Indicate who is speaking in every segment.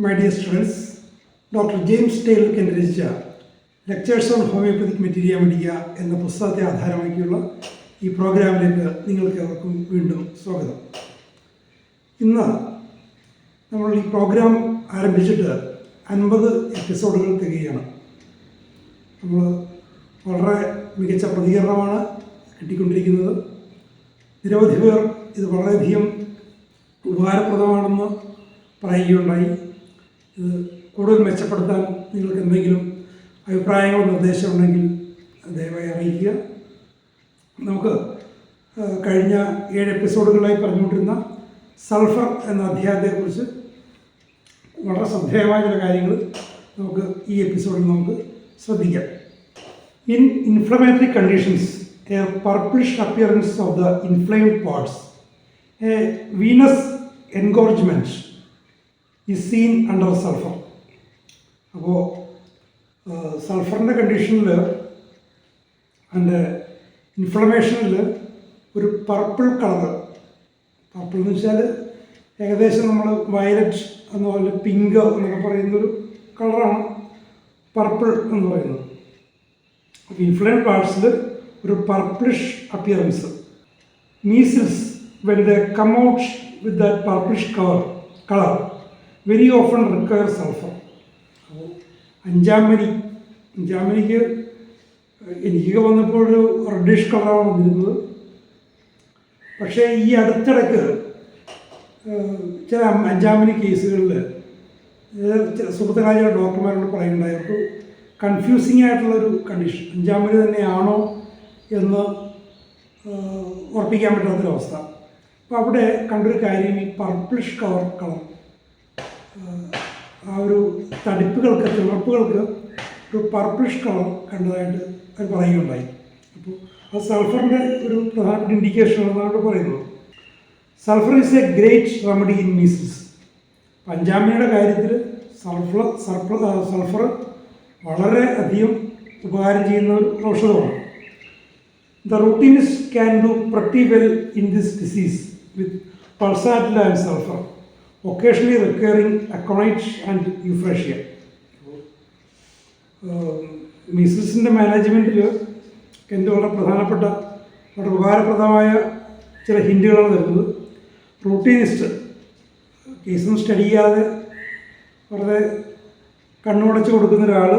Speaker 1: My dear students, Dr. James Tyler രചിച്ച lectures on homoeopathic materia medica എന്ന പുസ്തകത്തെ ആധാരമാക്കിയുള്ള ഈ പ്രോഗ്രാമിലേക്ക് നിങ്ങൾക്ക് ഏവർക്കും വീണ്ടും സ്വാഗതം. ഇന്ന് നമ്മൾ ഈ പ്രോഗ്രാം ആരംഭിച്ചിട്ട് 50 എപ്പിസോഡുകൾ തികയാണ്. നമ്മൾ വളരെ മികച്ച പ്രതികരണമാണ് കിട്ടിക്കൊണ്ടിരിക്കുന്നത്. നിരവധി പേർ ഇത് വളരെയധികം ഉപകാരപ്രദമാണെന്ന് പറയുകയുണ്ടായി. ഇത് കൂടുതൽ മെച്ചപ്പെടുത്താൻ നിങ്ങൾക്ക് എന്തെങ്കിലും അഭിപ്രായങ്ങളോ നിർദ്ദേശമുണ്ടെങ്കിൽ ദയവായി അറിയിക്കുക. നമുക്ക് കഴിഞ്ഞ 7 എപ്പിസോഡുകളായി പറഞ്ഞുകൊണ്ടിരുന്ന സൾഫർ എന്ന അധ്യായത്തെക്കുറിച്ച് വളരെ ശ്രദ്ധേയമായ ചില കാര്യങ്ങൾ നമുക്ക് ഈ എപ്പിസോഡിൽ നമുക്ക് ശ്രദ്ധിക്കാം. In inflammatory conditions a purplish appearance of the inflamed parts, a venous engorgement is seen under sulfur. അപ്പോൾ സൾഫറിൻ്റെ കണ്ടീഷനിൽ അതിൻ്റെ ഇൻഫ്ലമേഷനിൽ ഒരു പർപ്പിൾ കളർ, പർപ്പിൾ എന്ന് വെച്ചാൽ ഏകദേശം നമ്മൾ വയലറ്റ് എന്നുപോലെ പിങ്ക് എന്നൊക്കെ പറയുന്നൊരു കളറാണ് പർപ്പിൾ എന്ന് പറയുന്നത്. അപ്പോൾ ഇൻഫ്ലെയിംഡ് പാർട്സിൽ ഒരു purplish appearance. Measles when the come out with that purplish colour very often require sulphur. അപ്പോൾ അഞ്ചാമനിക്ക് എനിക്ക് വന്നപ്പോൾ ഒരു റെഡിഷ് കളറാണ് വന്നിരുന്നത്. പക്ഷേ ഈ അടുത്തിടയ്ക്ക് ചില അഞ്ചാമനി കേസുകളിൽ സുഹൃത്തുക്കളായ ഡോക്ടർമാരോട് പറയുന്നുണ്ടായി, അവർക്ക് കൺഫ്യൂസിങ് ആയിട്ടുള്ളൊരു കണ്ടീഷൻ, അഞ്ചാമനി തന്നെയാണോ എന്ന് ഉറപ്പിക്കാൻ പറ്റാത്തൊരവസ്ഥ. അപ്പോൾ അവിടെ കണ്ടൊരു കാര്യം, ഈ പർപ്പിളിഷ് കളർ ആ ഒരു തടിപ്പുകൾക്ക്, തിളർപ്പുകൾക്ക് ഒരു പർപ്പിളിഷ് കളർ കണ്ടതായിട്ട് അവർ പറയുകയുണ്ടായി. അപ്പോൾ അത് സൾഫറിൻ്റെ ഒരു പ്രധാനപ്പെട്ട ഇൻഡിക്കേഷൻ ആണെന്നാണ് പറയുന്നത്. Sulphur is a great remedy in measles. പഞ്ചാമിയുടെ കാര്യത്തിൽ സൾഫർ വളരെ അധികം ഉപകാരം ചെയ്യുന്ന ഒരു ഔഷധമാണ്. The routinist can do pretty well in this disease with pulsatilla and sulphur, occasionally recurring aconite and euphrasia. മീസിൽസിൻ്റെ മാനേജ്മെൻറ്റിൽ എൻ്റെ വളരെ പ്രധാനപ്പെട്ട, വളരെ ഉപകാരപ്രദമായ ചില ഹിൻറ്റുകളാണ് തരുന്നത്. റൂട്ടീനിസ്റ്റ് കേസൊന്നും സ്റ്റഡി ചെയ്യാതെ വളരെ കണ്ണുടച്ച് കൊടുക്കുന്ന ഒരാൾ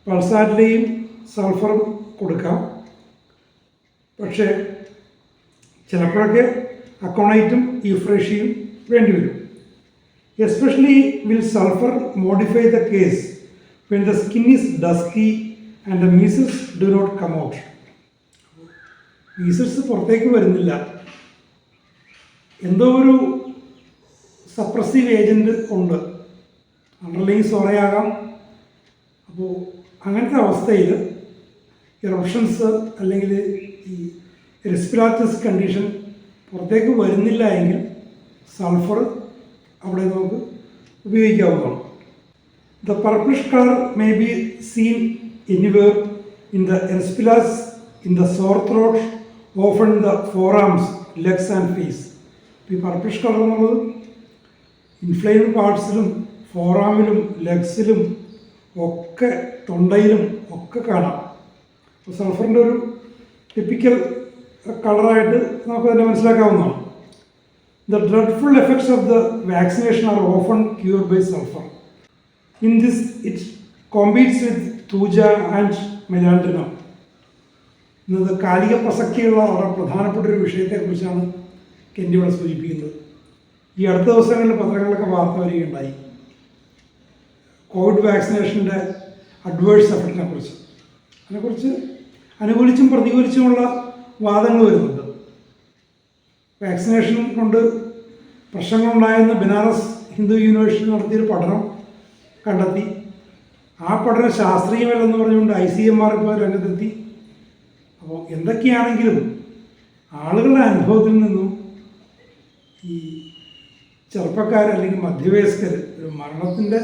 Speaker 1: പൾസാറ്റിലെയും സൾഫറും കൊടുക്കാം. പക്ഷേ ചിലപ്പോഴൊക്കെ അക്കോണൈറ്റും യൂഫ്രേഷ്യയും വേണ്ടിവരും. Especially will sulfur modify the case when the skin is dusky and the measles do not come out. Measles പുറത്തേക്ക് വരുന്നില്ല, എന്തോ ഒരു സപ്രസീവ് ഏജൻറ്റ് ഉണ്ട്, അണ്ടർലൈൻ സോറയാകാം. അപ്പോൾ അങ്ങനത്തെ അവസ്ഥയിൽ ഇറപ്ഷൻസ് അല്ലെങ്കിൽ ഈ റെസ്പിറാറ്ററി കണ്ടീഷൻ പുറത്തേക്ക് വരുന്നില്ല എങ്കിൽ സൾഫർ അവിടെ നമുക്ക് ഉപയോഗിക്കാവുന്നതാണ്. The purplish colour may be seen anywhere in the erysipelas, in the sore throat, often in the forearms, legs and face. ഈ പർപ്പിഷ് കളർ എന്നുള്ളത് ഇൻഫ്ലെയിംഡ് പാർട്സിലും ഫോറാമിലും ലെഗ്സിലും ഒക്കെ തൊണ്ടയിലും ഒക്കെ കാണാം. അപ്പോൾ സൾഫറിൻ്റെ ഒരു ടിപ്പിക്കൽ കളറായിട്ട് നമുക്ക് തന്നെ മനസ്സിലാക്കാവുന്നതാണ്. The dreadful effects of the vaccination are often cured by sulfur. In this, it competes with thuja and melandrinum. ഇത് കാലിക പ്രസക്തിയുള്ള വളരെ പ്രധാനപ്പെട്ട ഒരു വിഷയത്തെക്കുറിച്ചാണ് കെൻഡി ഇവിടെ സൂചിപ്പിക്കുന്നത്. ഈ അടുത്ത ദിവസങ്ങളിൽ പത്രങ്ങളിലൊക്കെ വാർത്ത വരികയുണ്ടായി കോവിഡ് വാക്സിനേഷൻ്റെ അഡ്വേഴ്സ് എഫക്റ്റിനെ കുറിച്ച്. അതിനെക്കുറിച്ച് അനുകൂലിച്ചും പ്രതികൂലിച്ചുമുള്ള വാദങ്ങൾ വരുന്നുണ്ട്. വാക്സിനേഷൻ കൊണ്ട് പ്രശ്നങ്ങളുണ്ടായെന്ന് ബനാറസ് ഹിന്ദു യൂണിവേഴ്സിറ്റി നടത്തിയൊരു പഠനം കണ്ടെത്തി. ആ പഠനം ശാസ്ത്രീയമല്ലെന്ന് പറഞ്ഞുകൊണ്ട് ICMR ഇപ്പോൾ രംഗത്തെത്തി. അപ്പോൾ എന്തൊക്കെയാണെങ്കിലും ആളുകളുടെ അനുഭവത്തിൽ നിന്നും ഈ ചെറുപ്പക്കാർ അല്ലെങ്കിൽ മധ്യവയസ്കർ, ഒരു മരണത്തിൻ്റെ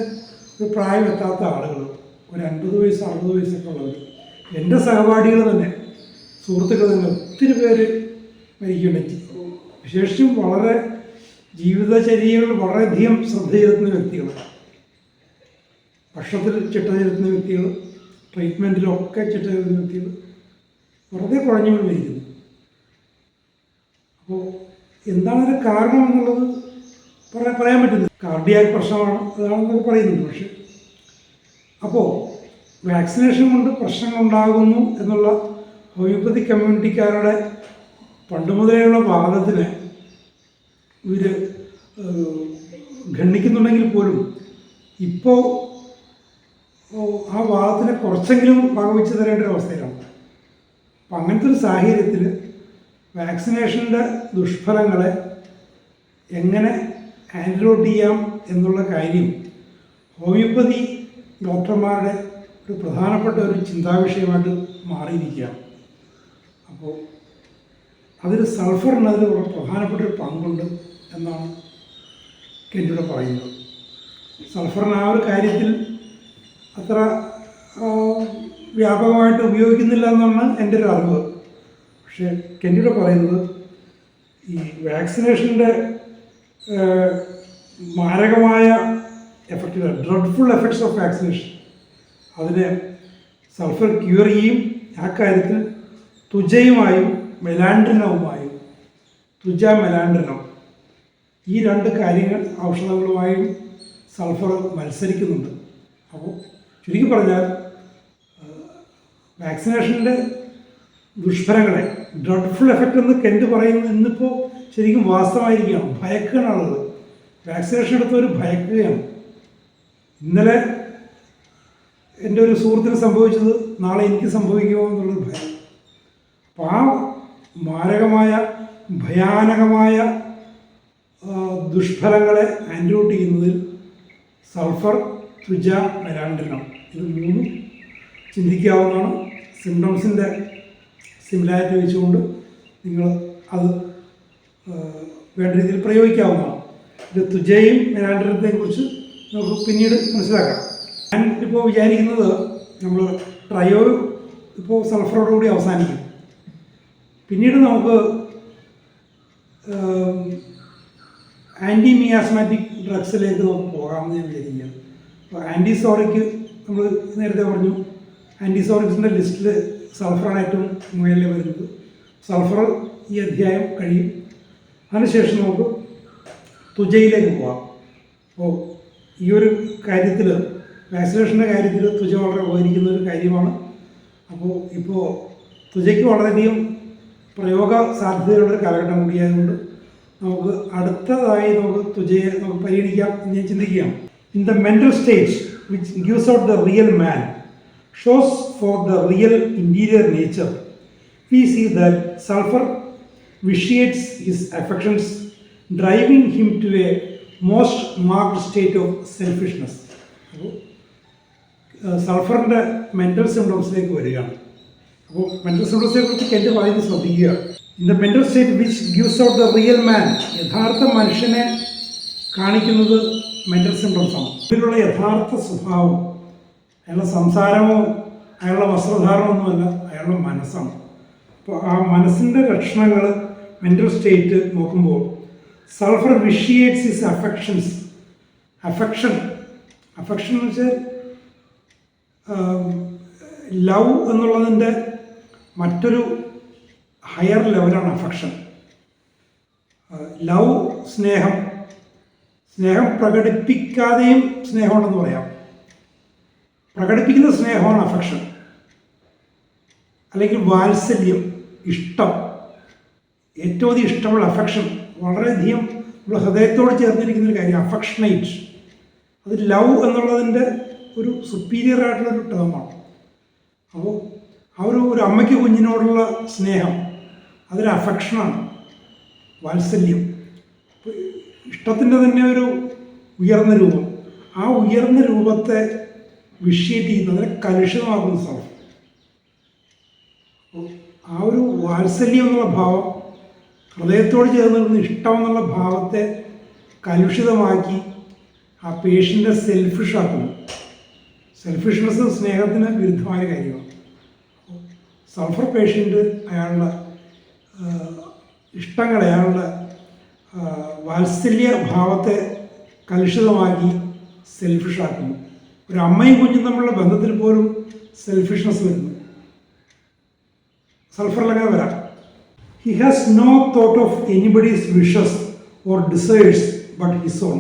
Speaker 1: ഒരു പ്രായം എത്താത്ത ആളുകൾ, ഒരു 50 വയസ്സ് 60 വയസ്സൊക്കെ ഉള്ളവർ, എൻ്റെ സഹപാഠികൾ തന്നെ, സുഹൃത്തുക്കൾ തന്നെ ഒത്തിരി പേര് മരിക്കുകയുണ്ടായി. വിശേഷിച്ചും വളരെ ജീവിതചര്യകൾ വളരെയധികം ശ്രദ്ധ ചെലുത്തുന്ന വ്യക്തികൾ. ഭക്ഷണത്തിൽ ചിട്ട ചെലുത്തുന്ന വ്യക്തികൾ, ട്രീറ്റ്മെൻറ്റിലൊക്കെ ചിട്ട ചെലുത്തുന്ന വ്യക്തികൾ വെറുതെ കുഴഞ്ഞു കൊണ്ടിരിക്കുന്നു. അപ്പോൾ എന്താണ് അതിന് കാരണം എന്നുള്ളത് പറയാൻ പറ്റുന്നില്ല. കാർഡിയാക് പ്രശ്നമാണ്, അതാണെന്നൊക്കെ പറയുന്നുണ്ട്. പക്ഷെ അപ്പോൾ വാക്സിനേഷൻ കൊണ്ട് പ്രശ്നങ്ങളുണ്ടാകുന്നു എന്നുള്ള ഹോമിയോപ്പതി കമ്മ്യൂണിറ്റിക്കാരുടെ പണ്ട് മുതലേയുള്ള വാദത്തിന് ഇവർ ഖണ്ഡിക്കുന്നുണ്ടെങ്കിൽ പോലും ഇപ്പോൾ ആ വാദത്തിനെ കുറച്ചെങ്കിലും വകവെച്ച് തരേണ്ട ഒരു അവസ്ഥയിലാണ്. അപ്പം അങ്ങനത്തെ ഒരു സാഹചര്യത്തിൽ വാക്സിനേഷൻ്റെ ദുഷ്ഫലങ്ങളെ എങ്ങനെ ആൻറ്റിഡോട്ട് ചെയ്യാം എന്നുള്ള കാര്യം ഹോമിയോപ്പതി ഡോക്ടർമാരുടെ ഒരു പ്രധാനപ്പെട്ട ഒരു ചിന്താവിഷയമായിട്ട് മാറിയിരിക്കുകയാണ്. അപ്പോൾ അതിൽ സൾഫറിന് അതിൽ പ്രധാനപ്പെട്ട ഒരു പങ്കുണ്ട് എന്നാണ് കെൻഡിയുടെ പറയുന്നത്. സൾഫറിന് ആ ഒരു കാര്യത്തിൽ അത്ര വ്യാപകമായിട്ട് ഉപയോഗിക്കുന്നില്ല എന്നാണ് എൻ്റെ ഒരു അറിവ്. പക്ഷേ കെൻഡിയുടെ പറയുന്നത് ഈ വാക്സിനേഷൻ്റെ മാരകമായ എഫക്റ്റുകൾ, ഡ്രഡ്ഫുൾ എഫക്ട്സ് ഓഫ് വാക്സിനേഷൻ, അതിനെ സൾഫർ ക്യൂർ ചെയ്യും. ആ കാര്യത്തിൽ തുജയുമായും മെലാൻഡ്രിനവുമായും, തുജ മെലാൻഡ്രിനം ഈ രണ്ട് കാര്യങ്ങൾ ഔഷധങ്ങളുമായും സൾഫർ മത്സരിക്കുന്നുണ്ട്. അപ്പോൾ ചുരുക്കി പറഞ്ഞാൽ വാക്സിനേഷൻ്റെ ദുഷ്ഫലങ്ങളെ, ഡ്രഡ്ഫുൾ എഫക്റ്റ് എന്ന് കെൻഡ് പറയുന്നത് ഇന്നിപ്പോൾ ശരിക്കും വാസ്തവമായിരിക്കുകയാണ്. ഭയക്കുകയാണ് ആളുകൾ. വാക്സിനേഷൻ എടുത്തവർ ഭയക്കുകയാണ്. ഇന്നലെ എൻ്റെ ഒരു സുഹൃത്തിന് സംഭവിച്ചത് നാളെ എനിക്ക് സംഭവിക്കുമോ എന്നുള്ളൊരു ഭയം. അപ്പോൾ ആ മാരകമായ ഭയാനകമായ ദുഷ്ഫലങ്ങളെ ആൻറ്റിഡോട്ട് ചെയ്യുന്നതിൽ സൾഫർ, തുജ, മെലാൻഡ്രിനം ഇത് മൂന്നും ചിന്തിക്കാവുന്നതാണ്. സിംറ്റംസിൻ്റെ സിമിലാരിറ്റി വെച്ചുകൊണ്ട് നിങ്ങൾ അത് വേണ്ട രീതിയിൽ പ്രയോഗിക്കാവുന്നതാണ്. ഇത് തുജയും മെലാൻഡ്രിനത്തെയും കുറിച്ച് നമുക്ക് പിന്നീട് മനസ്സിലാക്കാം. ഞാൻ ഇപ്പോൾ വിചാരിക്കുന്നത് നമ്മൾ ട്രയോ ഇപ്പോൾ സൾഫറോടുകൂടി അവസാനിക്കും. പിന്നീട് നമുക്ക് ആൻറ്റി മിയാസ്മാറ്റിക് ഡ്രഗ്സിലേക്ക് നമുക്ക് പോകാമെന്ന് ഞാൻ വിചാരിക്കുകയാണ്. അപ്പോൾ ആൻറ്റിസോറിക്ക് നമ്മൾ നേരത്തെ പറഞ്ഞു, ആൻറ്റിസോറിക്സിൻ്റെ ലിസ്റ്റിൽ സൾഫറാണ് ഏറ്റവും മുകളിൽ വരുന്നത്. സൾഫർ ഈ അധ്യായം കഴിയും. അതിനുശേഷം നമുക്ക് തുജയിലേക്ക് പോകാം. അപ്പോൾ ഈ ഒരു കാര്യത്തിൽ, വാക്സിനേഷൻ്റെ കാര്യത്തിൽ തുജ വളരെ ഉപകരിക്കുന്ന ഒരു കാര്യമാണ്. അപ്പോൾ ഇപ്പോൾ തുജയ്ക്ക് വളരെയധികം പ്രയോഗ സാധ്യതയുള്ളൊരു കാലഘട്ടം കൂടിയായതുകൊണ്ട് നമുക്ക് അടുത്തതായി നമുക്ക് തുജയെ നമുക്ക് പരിഗണിക്കാം എന്ന് ഞാൻ ചിന്തിക്കുകയാണ്. In the mental stage which gives out the real man, shows for the real interior nature, we see that sulphur vitiates his affections, driving him to a most marked state of selfishness. അപ്പോൾ സൾഫറിൻ്റെ mental സിംറ്റംസിലേക്ക് വരികയാണ്. അപ്പോൾ mental സിംറ്റംസിനെ കുറിച്ച് കെൻഡ് പറയുന്നത് ശ്രദ്ധിക്കുക. In the mental state which gives out the real മാൻ, യഥാർത്ഥ മനുഷ്യനെ കാണിക്കുന്നത് mental സിംറ്റംസാണ്. ഇതിലുള്ള യഥാർത്ഥ സ്വഭാവം അയാളുടെ സംസാരമോ അയാളുടെ വസ്ത്രധാരണമൊന്നുമല്ല, അയാളുടെ മനസ്സാണ്. അപ്പോൾ ആ മനസ്സിൻ്റെ ലക്ഷണങ്ങൾ മെൻ്റൽ സ്റ്റേറ്റ് നോക്കുമ്പോൾ സൾഫർ വിഷിയേറ്റ്സ് ഹിസ് അഫെക്ഷൻസ്. അഫെക്ഷൻ എന്ന് വെച്ചാൽ ലവ് എന്നുള്ളതിൻ്റെ മറ്റൊരു ഹയർ ലെവലാണ് അഫെക്ഷൻ. ലവ് സ്നേഹം പ്രകടിപ്പിക്കാതെയും സ്നേഹമുണ്ടെന്ന് പറയാം. പ്രകടിപ്പിക്കുന്ന സ്നേഹമാണ് അഫെക്ഷൻ, അല്ലെങ്കിൽ വാത്സല്യം, ഇഷ്ടം, ഏറ്റവും അധികം ഇഷ്ടമുള്ള അഫെക്ഷൻ, വളരെയധികം നമ്മുടെ ഹൃദയത്തോട് ചേർന്നിരിക്കുന്നൊരു കാര്യം അഫെക്ഷനേറ്റ്. അത് ലവ് എന്നുള്ളതിൻ്റെ ഒരു സുപ്പീരിയർ ആയിട്ടുള്ളൊരു ടേമാണ്. അപ്പോൾ ആ ഒരു അമ്മയ്ക്ക് കുഞ്ഞിനോടുള്ള സ്നേഹം അതൊരു അഫെക്ഷനാണ്, വാത്സല്യം. ഇഷ്ടത്തിൻ്റെ തന്നെ ഒരു ഉയർന്ന രൂപം. ആ ഉയർന്ന രൂപത്തെ വിഷ്യേറ്റ് ചെയ്യുന്നത്, അതിനെ കലുഷിതമാക്കുന്ന സ്ഥലം. ആ ഒരു വാത്സല്യം എന്നുള്ള ഭാവം, ഹൃദയത്തോട് ചേർന്ന് നിൽക്കുന്ന ഇഷ്ടം എന്നുള്ള ഭാവത്തെ കലുഷിതമാക്കി ആ പേഷ്യൻ്റെ സെൽഫിഷാക്കുന്നു. സെൽഫിഷ്നെസ് സ്നേഹത്തിന് വിരുദ്ധമായ കാര്യമാണ്. സൾഫർ പേഷ്യൻ്റ് അയാളുടെ ഇഷ്ടങ്ങളെ, അയാളുടെ വാത്സല്യ ഭാവത്തെ കലുഷിതമാക്കി സെൽഫിഷാക്കുന്നു. ഒരു അമ്മയും കുഞ്ഞും തമ്മിലുള്ള ബന്ധത്തിൽ പോലും സെൽഫിഷ്നെസ് വരുന്നു. സൾഫറിലങ്ങനെ വരാം. He has no thought of anybody's wishes or desires but his own.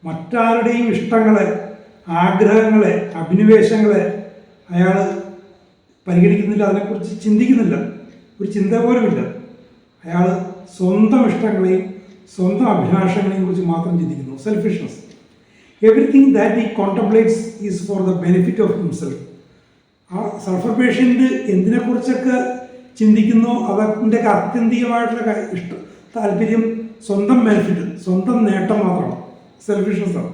Speaker 1: മറ്റാരുടെയും ഇഷ്ടങ്ങളെ, ആഗ്രഹങ്ങളെ, അഭിനിവേശങ്ങളെ അയാൾ പരിഗണിക്കുന്നില്ല, അതിനെക്കുറിച്ച് ചിന്തിക്കുന്നില്ല, ഒരു ചിന്ത പോലുമില്ല. അയാൾ സ്വന്തം ഇഷ്ടങ്ങളെയും സ്വന്തം അഭിലാഷങ്ങളെയും കുറിച്ച് മാത്രം ചിന്തിക്കുന്നു. Selfishness. Everything that he contemplates is for the benefit of himself. ആ സൾഫർ പേഷ്യൻ്റ് എന്തിനെക്കുറിച്ചൊക്കെ ചിന്തിക്കുന്നോ അതിൻ്റെ ആത്യന്തികമായിട്ടുള്ള താല്പര്യം സ്വന്തം ബെനിഫിറ്റ്, സ്വന്തം നേട്ടം മാത്രമാണ്. സെൽഫിഷ്നെസ്സാണ്.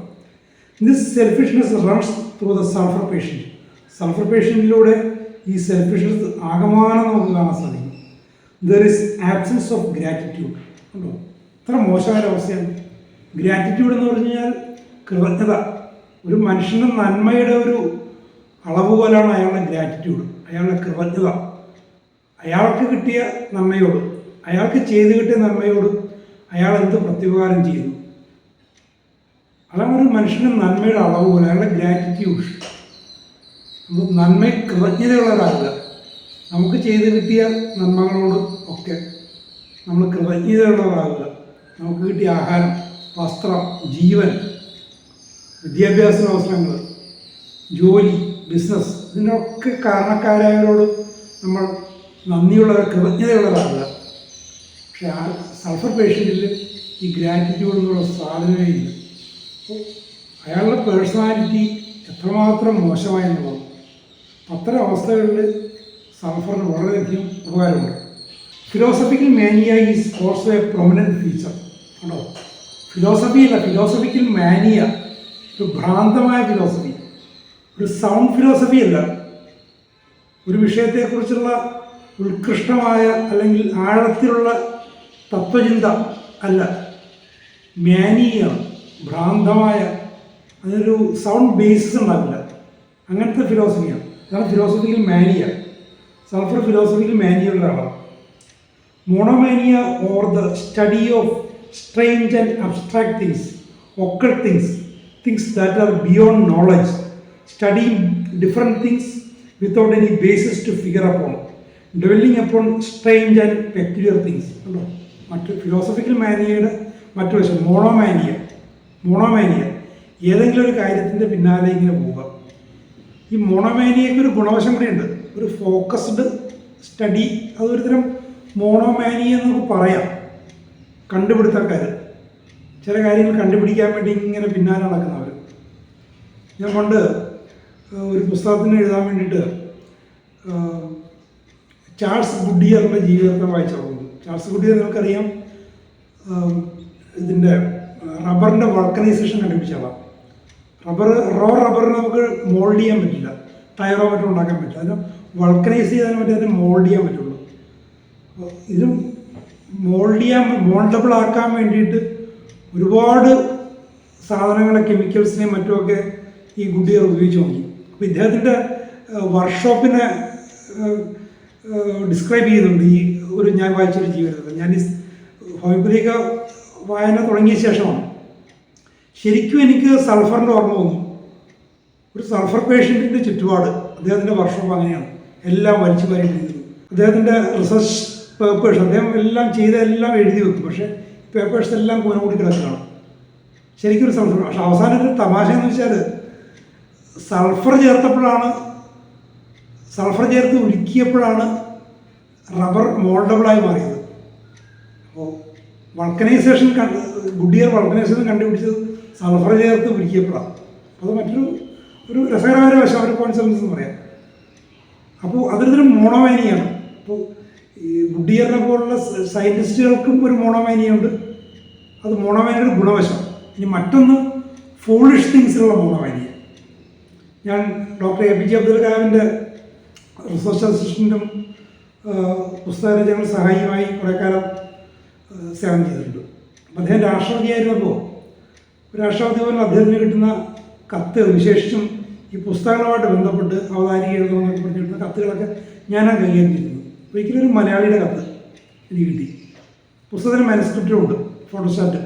Speaker 1: This selfishness runs through the sulphur patient. Sulphur പേഷ്യൻറ്റിലൂടെ ഈ സെൽഫിഷ്നെസ് ആകമാനം നമുക്ക് കാണാൻ സാധിക്കും. There is absence of gratitude. ഉണ്ടോ? ഇത്ര മോശമായ അവസ്ഥയാണ്. ഗ്രാറ്റിറ്റ്യൂഡ് എന്ന് പറഞ്ഞു കഴിഞ്ഞാൽ കൃതജ്ഞത. ഒരു മനുഷ്യൻ്റെ നന്മയുടെ ഒരു അളവ് പോലാണ് അയാളുടെ ഗ്രാറ്റിറ്റ്യൂഡ്, അയാളുടെ കൃതജ്ഞത. അയാൾക്ക് കിട്ടിയ നന്മയോട്, അയാൾക്ക് ചെയ്തു കിട്ടിയ നന്മയോട് അയാൾ എന്ത് പ്രത്യുപകാരം ചെയ്യുന്നു, അതാണ് ഒരു മനുഷ്യൻ്റെ നന്മയുടെ അളവ് പോലെ, അയാളുടെ ഗ്രാറ്റിറ്റ്യൂഡ്. നന്മ കൃതജ്ഞതയുള്ളവരാകുക. നമുക്ക് ചെയ്തു കിട്ടിയ നന്മകളോട് ഒക്കെ നമ്മൾ കൃതജ്ഞതയുള്ളവരാകുക. നമുക്ക് കിട്ടിയ ആഹാരം, വസ്ത്രം, ജീവൻ, വിദ്യാഭ്യാസ അവസരങ്ങൾ, ജോലി, ബിസിനസ്, ഇതിനൊക്കെ കാരണക്കാരായവരോട് നമ്മൾ നന്ദിയുള്ളവർ, കൃതജ്ഞതയുള്ളവരാകുക. പക്ഷെ ആ സൾഫർ പേഷ്യൻറ്റിൽ ഈ ഗ്രാറ്റിറ്റ്യൂഡ് എന്നുള്ള സാധനമേ ഇല്ല. അപ്പോൾ അയാളുടെ പേഴ്സണാലിറ്റി എത്രമാത്രം മോശമായെന്നുള്ളത്. അത്തരം അവസ്ഥകളിൽ സൾഫറിന് വളരെയധികം ഉപകാരമുണ്ട്. Philosophical mania is also a prominent feature. ആണോ? ഫിലോസഫിക്കൽ മാനിയ ഒരു ഭ്രാന്തമായ ഫിലോസഫി, ഒരു സൗണ്ട് ഫിലോസഫി അല്ല. ഒരു വിഷയത്തെക്കുറിച്ചുള്ള ഉത്കൃഷ്ടമായ അല്ലെങ്കിൽ ആഴത്തിലുള്ള തത്വചിന്ത അല്ല. മാനിയാണ്, ഭ്രാന്തമായ, അതിനൊരു സൗണ്ട് ബേസിസ് ഉണ്ടാവില്ല. അങ്ങനത്തെ ഫിലോസഫിയാണ്. അതാണ് ഫിലോസഫിക്കൽ മാനിയ. സൾഫർ ഫിലോസഫിക്കൽ മാനിയയുടെ ആളാണ്. Monomania or the study of strange and abstract things, occult things, things that are beyond knowledge, studying different things without any basis to figure upon, dwelling upon strange and peculiar things. ഉണ്ടോ? മറ്റ് philosophical മാനിയയുടെ മറ്റു വശം മോണോമാനിയ ഏതെങ്കിലും ഒരു കാര്യത്തിൻ്റെ പിന്നാലെ ഇങ്ങനെ പോവുക. ഈ മോണോമാനിയയ്ക്ക് ഒരു ഗുണവശം കൂടിയുണ്ട്, ഒരു ഫോക്കസ്ഡ് സ്റ്റഡി. അതൊരു തരം മോണോമാനിയ എന്നൊക്കെ പറയാം. കണ്ടുപിടുത്തക്കാർ ചില കാര്യങ്ങൾ കണ്ടുപിടിക്കാൻ വേണ്ടി ഇങ്ങനെ പിന്നാലെ നടക്കുന്നവർ. ഞാൻ പണ്ട് ഒരു പുസ്തകത്തിന് എഴുതാൻ വേണ്ടിയിട്ട് ചാൾസ് ഗുഡിയറിൻ്റെ ജീവിതത്തെ വായിച്ചിട്ടുണ്ട്. ചാൾസ് ഗുഡിയർ നിങ്ങൾക്കറിയാം, ഇതിൻ്റെ റബ്ബറിൻ്റെ വൾക്കനൈസേഷൻ കണ്ടുപിടിച്ച ആളാണ്. റബ്ബറിന് നമുക്ക് മോൾഡ് ചെയ്യാൻ പറ്റില്ല, ടയറോ മറ്റോ ഉണ്ടാക്കാൻ പറ്റില്ല. അതിന് വൾക്കനൈസ് ചെയ്താൽ മറ്റേ അതിനെ മോൾഡ് ചെയ്യാൻ പറ്റുള്ളൂ. ഇതിനും മോൾഡബിൾ ആക്കാൻ വേണ്ടിയിട്ട് ഒരുപാട് സാധനങ്ങളെ, കെമിക്കൽസിനെയും മറ്റുമൊക്കെ ഈ ഗുഡിയർ ഉപയോഗിച്ച് നോക്കി. അപ്പോൾ ഇദ്ദേഹത്തിൻ്റെ വർക്ക്ഷോപ്പിനെ ഡിസ്ക്രൈബ് ചെയ്യുന്നുണ്ട് ഈ ഒരു ഞാൻ വായിച്ചൊരു ജീവിതത്തിൽ. ഞാൻ ഈ ഹോമിയോപ്പതിയൊക്കെ വായന തുടങ്ങിയ ശേഷമാണ് ശരിക്കും എനിക്ക് സൾഫറിൻ്റെ ഓർമ്മ വന്നു. ഒരു സൾഫർ പേഷ്യൻറ്റിൻ്റെ ചുറ്റുപാട്, അദ്ദേഹത്തിൻ്റെ വർക്ക്ഷോപ്പ് അങ്ങനെയാണ്, എല്ലാം വലിച്ചു വാരിയിരിക്കുന്നത്. അദ്ദേഹത്തിൻ്റെ റിസർച്ച് പേപ്പേഴ്സ്, അദ്ദേഹം എല്ലാം എല്ലാം എഴുതി വെക്കും. പക്ഷേ പേപ്പേഴ്സ് എല്ലാം കൂടി കിടക്കുകയാണ്. ശരിക്കും ഒരു സൾഫർ. പക്ഷെ അവസാനം ഒരു തമാശ എന്ന് വെച്ചാൽ സൾഫർ ചേർത്ത് ഉരുക്കിയപ്പോഴാണ് റബ്ബർ മോൾഡബിളായി മാറിയത്. അപ്പോൾ ഗുഡിയർ വൾക്കനൈസേഷൻ കണ്ടുപിടിച്ചത് സൾഫർ ചേർത്ത് ഉരുക്കിയപ്പോഴാണ്. അത് ഒരു രസകരമായ വശം, ഒരു കോൺസെപ്റ്റ് എന്ന് പറയാം. അപ്പോൾ അതൊരു മോണോമാനിയാണ്. അപ്പോൾ ഈ ഗുഡിയറിനെ പോലുള്ള സയൻറ്റിസ്റ്റുകൾക്കും ഒരു മോണോമാനിയുണ്ട്. അത് മോണോമാനിയുടെ ഗുണവശം. ഇനി മറ്റൊന്ന് ഫോളിഷ് തിങ്സിലുള്ള മോണോമാനിയ. ഞാൻ ഡോക്ടർ APJ അബ്ദുൽ കലാമിൻ്റെ റിസർച്ച് അസിസ്റ്റൻറ്റും പുസ്തകരചന സഹായിയുമായി കുറേ കാലം സേവനം ചെയ്തിട്ടുണ്ട്. അപ്പോൾ അദ്ദേഹം രാഷ്ട്രപതിയായിരുന്നപ്പോൾ രാഷ്ട്രപതി ഭവനിൽ അദ്ദേഹത്തിന് കിട്ടുന്ന കത്തുകൾ, വിശേഷിച്ചും ഈ പുസ്തകങ്ങളുമായിട്ട് ബന്ധപ്പെട്ട് അവതാരിക എഴുതണമെന്നൊക്കെ പറഞ്ഞ് കിട്ടുന്ന കത്തുകളൊക്കെ ഞാനാണ് കൈകാര്യം ചെയ്തിരുന്നത്. ഒരിക്കലും ഒരു മലയാളിയുടെ കത്ത് എനിക്ക് കിട്ടി. പുസ്തകത്തിന് മാനുസ്ക്രിപ്റ്റും ഉണ്ട്, ഫോട്ടോസ്റ്റാറ്റ്.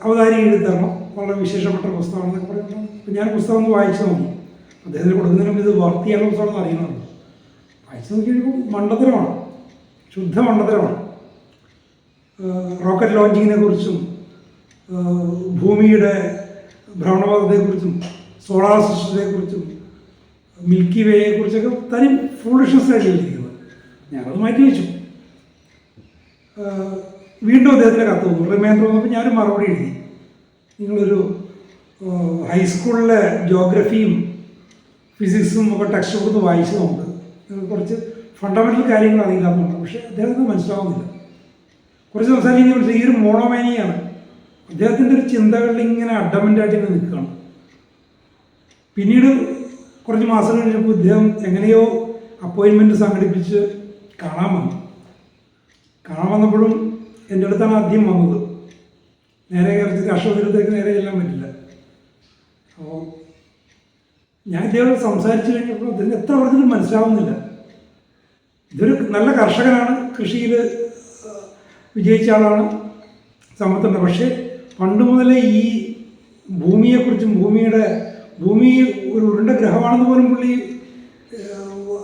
Speaker 1: അവതാരിക എഴുതി തരണം, വളരെ വിശേഷപ്പെട്ട പുസ്തകമാണെന്നൊക്കെ പറയുമ്പോൾ അപ്പം ഞാൻ പുസ്തകം ഒന്ന് വായിച്ചു നോക്കി. അദ്ദേഹത്തിന് കൊടുക്കുന്നതിന് മുമ്പ് ഇത് വർക്ക് ചെയ്യാനുള്ള പുസ്തകമാണെന്ന് അറിയണമല്ലോ. വായിച്ചു നോക്കി കഴിയുമ്പോൾ മണ്ടത്തരമാണ്, ശുദ്ധ മണ്ടത്തരമാണ്. റോക്കറ്റ് ലോഞ്ചിങ്ങിനെ കുറിച്ചും ഭൂമിയുടെ ഭ്രമണപഥത്തെക്കുറിച്ചും സോളാർ സിസ്റ്റത്തെക്കുറിച്ചും മിൽക്കി വേയെക്കുറിച്ചൊക്കെ തനി ഫൂളിഷ്നെസ് ആയിട്ട് എഴുതിയിരിക്കുന്നത്. ഞാനത് മാറ്റി വെച്ചു. വീണ്ടും അദ്ദേഹത്തിന് കത്ത് വന്നു, റിമൈൻഡർ വന്നപ്പോൾ ഞാനൊരു മറുപടി എഴുതി. നിങ്ങളൊരു ഹൈസ്കൂളിലെ ജോഗ്രഫിയും ഫിസിക്സും ഒക്കെ ടെക്സ്റ്റ് ബുക്ക് വായിച്ച് നോക്ക്, നിങ്ങൾക്ക് കുറച്ച് ഫണ്ടമെൻ്റൽ കാര്യങ്ങൾ അറിയില്ലാത്തതുകൊണ്ട്. പക്ഷേ അദ്ദേഹത്തിന് മനസ്സിലാവുന്നില്ല. കുറച്ച് സംസാരിക്കുന്ന ഈ ഒരു മോണോമാനിയാണ്. അദ്ദേഹത്തിൻ്റെ ഒരു ചിന്തകളിൽ ഇങ്ങനെ അഡമൻ്റായിട്ട് ഇങ്ങനെ നിൽക്കുകയാണ്. പിന്നീട് കുറച്ച് മാസം കഴിഞ്ഞപ്പോൾ ഇദ്ദേഹം എങ്ങനെയോ അപ്പോയിൻമെൻറ്റ് സംഘടിപ്പിച്ച് കാണാൻ വന്നപ്പോഴും എൻ്റെ അടുത്താണ് ആദ്യം വന്നത്. നേരെ കയറി രാഷ്ട്രപതിയിലേക്ക് നേരെ ചെല്ലാൻ പറ്റില്ല. അപ്പോൾ ഞാൻ ഇദ്ദേഹം സംസാരിച്ചു കഴിഞ്ഞപ്പോൾ അദ്ദേഹം എത്ര പറഞ്ഞിട്ടും മനസ്സിലാവുന്നില്ല. ഇതൊരു നല്ല കർഷകനാണ്, കൃഷിയിൽ വിജയിച്ച ആളാണ്, സമ്പത്തുണ്ട്. പക്ഷേ പണ്ട് മുതലേ ഈ ഭൂമിയെക്കുറിച്ചും ഭൂമി ഒരു ഉരുണ്ട ഗ്രഹമാണെന്ന് പോലും പുള്ളി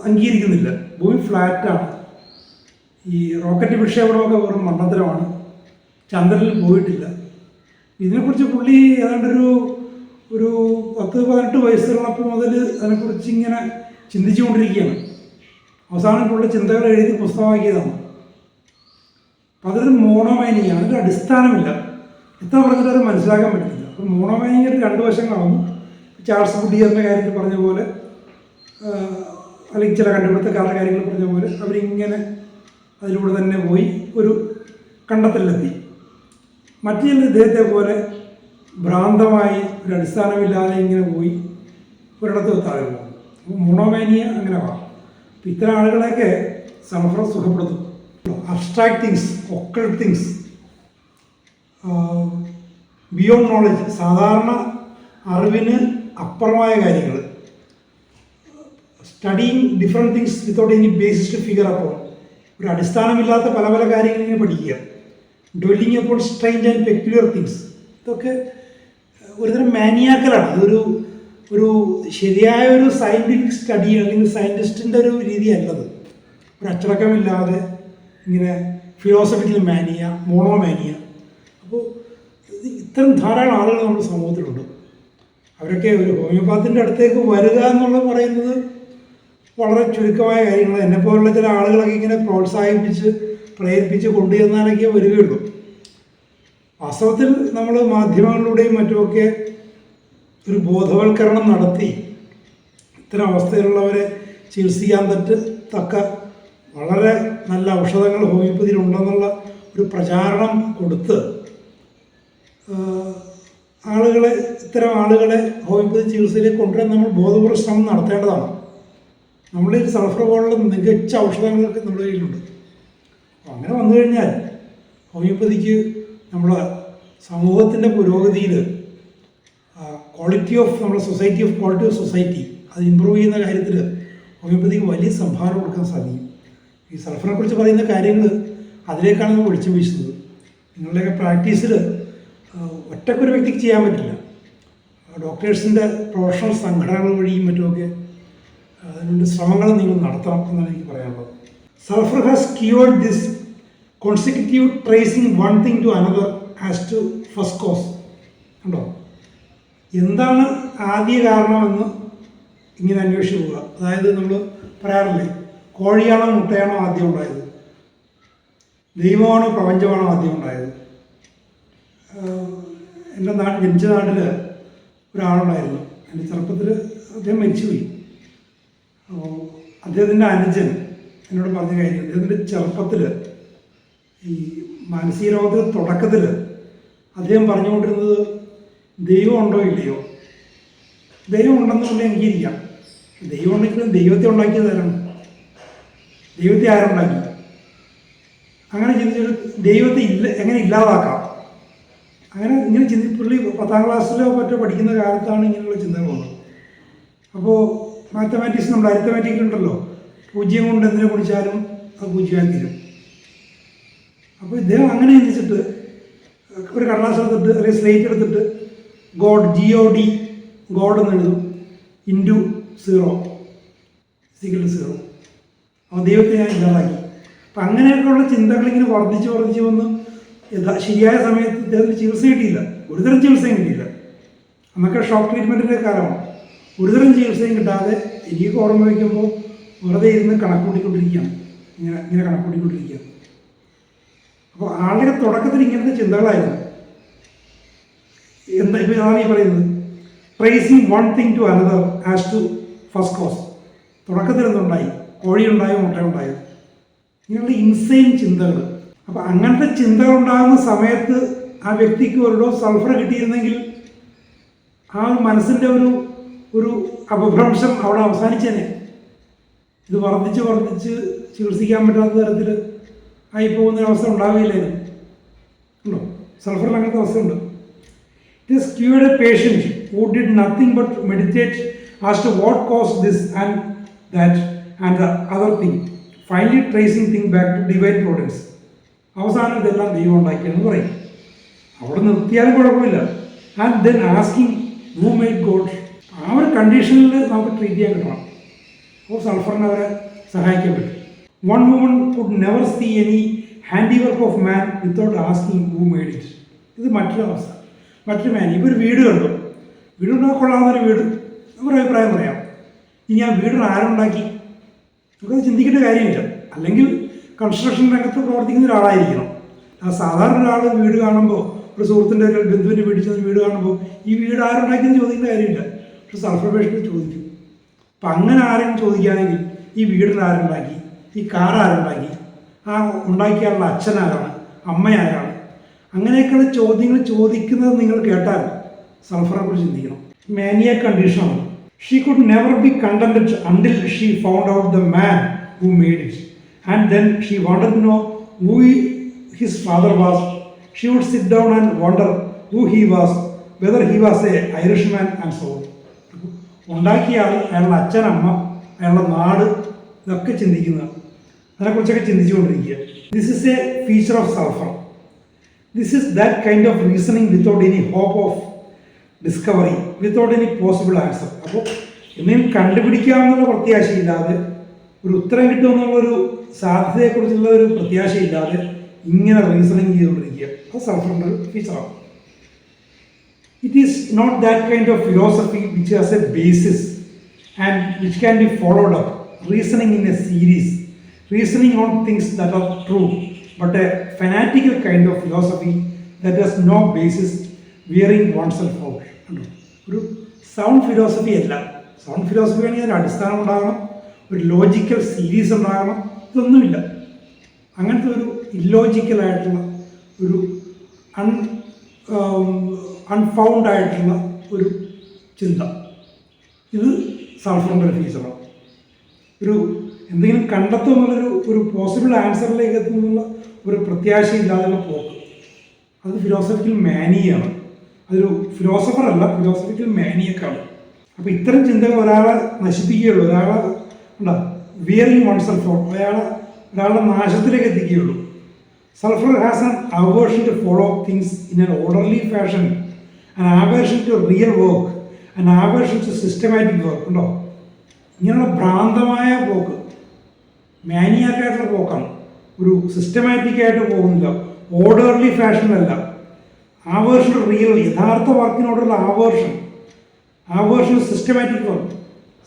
Speaker 1: അംഗീകരിക്കുന്നില്ല. ഭൂമി ഫ്ലാറ്റാണ്. ഈ റോക്കറ്റ് വിക്ഷേപണമൊക്കെ വെറും മണ്ടത്തരമാണ്. ചന്ദ്രനിൽ പോയിട്ടില്ല. ഇതിനെക്കുറിച്ച് പുള്ളി ഏതാണ്ടൊരു 10-18 വയസ്സുള്ളപ്പോൾ മുതൽ അതിനെക്കുറിച്ച് ഇങ്ങനെ ചിന്തിച്ചു കൊണ്ടിരിക്കുകയാണ്. അവസാനം പുള്ളി ചിന്തകൾ എഴുതി പുസ്തകമാക്കിയതാണ്. അപ്പം അതൊരു മോണോമാനിയാണ്, അതിൻ്റെ അടിസ്ഥാനമില്ല. എത്ര പറഞ്ഞിട്ട് അത് മനസ്സിലാക്കാൻ പറ്റില്ല. അപ്പം മോണോമാനിയുടെ 2 വശങ്ങളാണ്. ചാൾസ് ഗുഡിയറിൻ്റെ കാര്യത്തിൽ പറഞ്ഞ പോലെ, അല്ലെങ്കിൽ ചില കണ്ടുപിടുത്തക്കാരുടെ കാര്യങ്ങൾ പറഞ്ഞ പോലെ അവരിങ്ങനെ അതിലൂടെ തന്നെ പോയി ഒരു കണ്ടെത്തലിലെത്തി. മറ്റു ചില ഇദ്ദേഹത്തെ പോലെ ഭ്രാന്തമായി ഒരു അടിസ്ഥാനമില്ലാതെ ഇങ്ങനെ പോയി ഒരിടത്ത് എത്താതെ പോകും. അപ്പോൾ മോണോമാനിയ അങ്ങനെ ആവാം. അപ്പം ഇത്തരം ആളുകളെയൊക്കെ സൾഫർ സുഖപ്പെടുത്തും. Abstract things, occult things, beyond knowledge, സാധാരണ അറിവിന് അപ്പുറമായ കാര്യങ്ങൾ, studying different things without any basis to figure അപ്പോൾ, ഒരു അടിസ്ഥാനമില്ലാത്ത പല പല കാര്യങ്ങൾ ഇങ്ങനെ പഠിക്കുക. ഡ്വെല്ലിങ് അപ്പോൾ സ്ട്രേഞ്ച് ആൻഡ് പെക്യുലർ തിങ്സ്, ഇതൊക്കെ ഒരുതരം മാനിയാക്കലാണ്. ഒരു ശരിയായ ഒരു സയൻറ്റിഫിക് സ്റ്റഡി അല്ലെങ്കിൽ സയൻറ്റിസ്റ്റിൻ്റെ ഒരു രീതിയല്ലത്. ഒരു അച്ചടക്കമില്ലാതെ ഇങ്ങനെ ഫിലോസഫിക്കൽ മാനിയ, മോണോമാനിയ. അപ്പോൾ ഇത്തരം ധാരാളം ആളുകൾ നമ്മുടെ സമൂഹത്തിലുണ്ട്. അവരൊക്കെ ഒരു ഹോമിയോപാത്തിൻ്റെ അടുത്തേക്ക് വരിക എന്നുള്ളത് പറയുന്നത് വളരെ ചുരുക്കമായ കാര്യങ്ങൾ. എന്നെപ്പോലുള്ള ചില ആളുകളൊക്കെ ഇങ്ങനെ പ്രോത്സാഹിപ്പിച്ച് പ്രേരിപ്പിച്ച് കൊണ്ടുചെന്നാലൊക്കെ വരികയുള്ളൂ. വാസ്തവത്തിൽ നമ്മൾ മാധ്യമങ്ങളിലൂടെയും മറ്റുമൊക്കെ ഒരു ബോധവൽക്കരണം നടത്തി ഇത്തരം അവസ്ഥയിലുള്ളവരെ ചികിത്സിക്കാൻ തക്ക വളരെ നല്ല ഔഷധങ്ങൾ ഹോമിയോപ്പതിയിലുണ്ടെന്നുള്ള ഒരു പ്രചാരണം കൊടുത്ത് ഇത്തരം ആളുകളെ ഹോമിയോപ്പതി ചികിത്സയിലേക്ക് കൊണ്ടുവരാൻ നമ്മൾ ബോധപൂർവ്വ ശ്രമം നടത്തേണ്ടതാണ്. നമ്മളിൽ സൾഫർ പോലുള്ള മികച്ച ഔഷധങ്ങളൊക്കെ നമ്മുടെ കയ്യിലുണ്ട്. അപ്പോൾ അങ്ങനെ വന്നു കഴിഞ്ഞാൽ ഹോമിയോപ്പതിക്ക് നമ്മുടെ സമൂഹത്തിൻ്റെ പുരോഗതിയിൽ ക്വാളിറ്റി ഓഫ് നമ്മുടെ ക്വാളിറ്റി ഓഫ് സൊസൈറ്റി അത് ഇമ്പ്രൂവ് ചെയ്യുന്ന കാര്യത്തിൽ ഹോമിയോപ്പതിക്ക് വലിയ സംഭാവന കൊടുക്കാൻ സാധിക്കും. ഈ സൾഫറിനെ കുറിച്ച് പറയുന്ന കാര്യങ്ങൾ അതിലേക്കാണ് നമ്മൾ വെളിച്ചം വീശുന്നത്. നിങ്ങളുടെയൊക്കെ പ്രാക്ടീസിൽ ഒറ്റക്കൊരു വ്യക്തിക്ക് ചെയ്യാൻ പറ്റില്ല. ഡോക്ടേഴ്സിൻ്റെ പ്രൊഫഷണൽ സംഘടനകൾ വഴിയും മറ്റുമൊക്കെ അതിനുള്ള ശ്രമങ്ങൾ നിങ്ങൾ നടത്തണം എന്നാണ് എനിക്ക് പറയാനുള്ളത്. Sulphur has cured this consecutive tracing one thing to another as to first cause. കണ്ടോ, എന്താണ് ആദ്യ കാരണമെന്ന് ഇങ്ങനെ അന്വേഷിച്ച് പോവുക. അതായത് നമ്മൾ പറയാറില്ലേ, കോഴിയാണോ മുട്ടയാണോ ആദ്യം ഉണ്ടായത്, ദൈവമാണോ പ്രപഞ്ചമാണോ ആദ്യം ഉണ്ടായത്. എൻ്റെ ജനിച്ച നാട്ടിൽ ഒരാളുണ്ടായിരുന്നു. എൻ്റെ ചെറുപ്പത്തിൽ അദ്ദേഹം മരിച്ചുപോയി. അദ്ദേഹത്തിൻ്റെ അനുജൻ എന്നോട് പറഞ്ഞ കാര്യം, അദ്ദേഹത്തിൻ്റെ ചെറുപ്പത്തിൽ ഈ മാനസിക രോഗത്തിൻ്റെ തുടക്കത്തിൽ അദ്ദേഹം പറഞ്ഞുകൊണ്ടിരുന്നത് ദൈവം ഉണ്ടോ ഇല്ലയോ, ദൈവം ഉണ്ടെന്നുണ്ടെങ്കിൽ അംഗീകരിക്കാം. ദൈവം ഉണ്ടെങ്കിലും ദൈവത്തെ ഉണ്ടാക്കിയത് ആരാണ്? ദൈവത്തെ ആരുണ്ടാക്കി? അങ്ങനെ ചിന്തിച്ചിട്ട് ദൈവത്തെ എങ്ങനെ ഇല്ലാതാക്കാം, അങ്ങനെ ഇങ്ങനെ പുള്ളി 10ാം ക്ലാസ്സിലോ മറ്റോ പഠിക്കുന്ന കാലത്താണ് ഇങ്ങനെയുള്ള ചിന്തകൾ വന്നത്. അപ്പോൾ മാത്തമാറ്റിക്സ്, നമ്മൾ അരിത്തമാറ്റിക്കിലുണ്ടല്ലോ, 0 കൊണ്ട് എന്തിനെ കുറിച്ചാലും അത് 0 ആയി തീരും. അപ്പോൾ ഇദ്ദേഹം അങ്ങനെ ചിന്തിച്ചിട്ട് ഒരു കടലാസ് എടുത്തിട്ട് അല്ലെങ്കിൽ സ്ലേറ്റ് എടുത്തിട്ട് ഗോഡ് GOD ഗോഡ് എന്ന് എഴുതും ഇൻറ്റു 0 0. അപ്പോൾ ദൈവത്തെ ഞാൻ ഇല്ലാതാക്കി. അപ്പം അങ്ങനെയൊക്കെയുള്ള ചിന്തകളിങ്ങനെ വർദ്ധിച്ച് വന്ന് ശരിയായ സമയത്ത് ഇദ്ദേഹത്തിന് ചികിത്സ കിട്ടിയില്ല. ഒരുതരം ചികിത്സയും കിട്ടിയില്ല. അന്നൊക്കെ ഷോക്ക് ട്രീറ്റ്മെൻറ്റിൻ്റെ കാലമാണ്. ഒരുതരം ചികിത്സയും കിട്ടാതെ എനിക്ക് ഓർമ്മ വയ്ക്കുമ്പോൾ വെറുതെ ഇരുന്ന് കണക്കൂട്ടിക്കൊണ്ടിരിക്കുകയാണ്. ഇങ്ങനെ കണക്കൂട്ടിക്കൊണ്ടിരിക്കുകയാണ്. അപ്പോൾ ആളുടെ തുടക്കത്തിൽ ഇങ്ങനത്തെ ചിന്തകളായിരുന്നു. ഇപ്പോൾ അതാണ് ഈ പറയുന്നത്, tracing one thing to another as to first cause. തുടക്കത്തിൽ എന്തുണ്ടായി? കോഴിയുണ്ടായോ മുട്ടയുണ്ടായോ? ഇങ്ങനെയുള്ള ഇൻസെയിൻ ചിന്തകൾ. അപ്പോൾ അങ്ങനത്തെ ചിന്തകൾ ഉണ്ടാകുന്ന സമയത്ത് ആ വ്യക്തിക്ക് ഒരു ഡോസ് സൾഫർ കിട്ടിയിരുന്നെങ്കിൽ ആ മനസ്സിൻ്റെ ഒരു അപഭ്രംശം അവിടെ അവസാനിച്ചേനെ. ഇത് വർദ്ധിച്ച് ചികിത്സിക്കാൻ പറ്റാത്ത തരത്തിൽ ആയിപ്പോകുന്നൊരവസ്ഥ ഉണ്ടാവുകയില്ലായിരുന്നു. ഉണ്ടോ? സൾഫറിൽ അങ്ങനത്തെ അവസ്ഥയുണ്ട്. It is cured A patient who did nothing but meditate as to what caused this and that and the other thing, finally tracing things back to divine providence. അവസാനം ഇതെല്ലാം ദൈവം ഉണ്ടാക്കിയെന്ന് പറയും. അവിടെ നിർത്തിയാലും കുഴപ്പമില്ല. And then asking who made God. ആ ഒരു കണ്ടീഷനിൽ നമുക്ക് ട്രീറ്റ് ചെയ്യാൻ കിട്ടണം. അപ്പോൾ സൾഫറിനെ അവരെ സഹായിക്കാൻ പറ്റും. One woman could never see any handiwork of man without asking who made it. ഇത് മറ്റൊരു അവസ്ഥ. മറ്റൊരു മാൻ ഇപ്പോൾ ഒരു വീട് കണ്ടു, വീടുണ്ടാക്കി കൊള്ളാവുന്നൊരു വീട്, നമ്മുടെ അഭിപ്രായം പറയാം. ഇനി ആ വീടിന് ആരുണ്ടാക്കി? നമുക്കത് ചിന്തിക്കേണ്ട കാര്യമില്ല. അല്ലെങ്കിൽ കൺസ്ട്രക്ഷൻ രംഗത്ത് പ്രവർത്തിക്കുന്ന ഒരാളായിരിക്കണം. ആ സാധാരണ ഒരാൾ വീട് കാണുമ്പോൾ, ഒരു സുഹൃത്തിൻ്റെ ഒരു ബന്ധുവിൻ്റെ വീട്ടിൽ ചെന്ന് വീട് കാണുമ്പോൾ ഈ വീട് ആരുണ്ടാക്കിയെന്ന് ചോദിക്കേണ്ട കാര്യമില്ല. പക്ഷെ സൾഫർ പേഷ്യൻ്റ് ചോദിക്കും. അപ്പം അങ്ങനെ ആരെങ്കിലും ചോദിക്കുകയാണെങ്കിൽ ഈ വീടിന് ആരുണ്ടാക്കി, ഈ കാർ ആരുണ്ടാക്കി, ആ ഉണ്ടാക്കിയാലുള്ള അച്ഛനാരാണ്, അമ്മയാരാണ്, അങ്ങനെയൊക്കെയുള്ള ചോദ്യങ്ങൾ ചോദിക്കുന്നത് നിങ്ങൾ കേട്ടാൽ സൾഫറിനെ കുറിച്ച് ചിന്തിക്കണം. മാനിയ കണ്ടീഷനാണ്. She could never be contented until she found out the man who made it and then she wanted to know who his father was. She would sit down and wonder who he was, whether he was a Irish man and so. ഉണ്ടാക്കിയ ആൾ, അയാളുടെ അച്ഛൻ, അമ്മ, അയാളുടെ നാട്, ഇതൊക്കെ ചിന്തിക്കുന്നത്, അതിനെക്കുറിച്ചൊക്കെ ചിന്തിച്ചുകൊണ്ടിരിക്കുക. This is a feature of sulphur. This is that kind of reasoning without any hope of discovery, without any possible answer. അപ്പോൾ എന്തെങ്കിലും കണ്ടുപിടിക്കാമെന്നുള്ള പ്രത്യാശയില്ലാതെ, ഒരു ഉത്തരം കിട്ടുമെന്നുള്ളൊരു സാധ്യതയെക്കുറിച്ചുള്ള ഒരു പ്രത്യാശയില്ലാതെ ഇങ്ങനെ റീസണിങ് ചെയ്തുകൊണ്ടിരിക്കുക. അത് സൾഫറിൻ്റെ ഒരു ഫീച്ചറാണ്. It is not that kind of philosophy which has a basis and which can be followed up, reasoning in a series, reasoning on things that are true, but a fanatical kind of philosophy that has no basis, wearing oneself out. ഒരു sound philosophy അല്ല. Sound philosophy ആണെങ്കിൽ അതിന് അടിസ്ഥാനം ഉണ്ടാകണം, ഒരു logical series ഉണ്ടാകണം. ഇതൊന്നുമില്ല. അങ്ങനത്തെ ഒരു ഇല്ലോജിക്കലായിട്ടുള്ള ഒരു അൺഫൗണ്ട് ആയിട്ടുള്ള ഒരു ചിന്ത, ഇത് സൾഫറിൻ്റെ ഒരു ഫീച്ചറാണ്. ഒരു എന്തെങ്കിലും കണ്ടെത്തുമെന്നുള്ളൊരു പോസിബിൾ ആൻസറിലേക്ക് എത്തുന്നുള്ള ഒരു പ്രത്യാശയില്ലാതെയുള്ള പോക്ക്, അത് ഫിലോസഫിക്കൽ മാനിയാണ്. അതൊരു ഫിലോസഫറല്ല, ഫിലോസഫിക്കൽ മാനിയൊക്കെയാണ്. അപ്പോൾ ഇത്തരം ചിന്തകൾ ഒരാളെ നശിപ്പിക്കുകയുള്ളൂ, ഒരാളെ വിയറിങ് വൺ സെൽഫ് ഔട്ട്, ഒരാളുടെ നാശത്തിലേക്ക് എത്തിക്കുകയുള്ളൂ. Sulfur has an aversion to follow things in an orderly fashion, an aversion to real work, an aversion to systematic work. ഉണ്ടോ? ഇങ്ങനെയുള്ള ഭ്രാന്തമായ പോക്ക്, മാനിയാക്കായിട്ടുള്ള പോക്കാണ്. ഒരു സിസ്റ്റമാറ്റിക്കായിട്ട് പോകുന്നില്ല, ഓർഡർലി ഫാഷനിലല്ല. ആവേർഷൻ ടു റിയൽ, യഥാർത്ഥ വർക്കിനോടുള്ള ആവേർഷൻ സിസ്റ്റമാറ്റിക് വർക്ക്.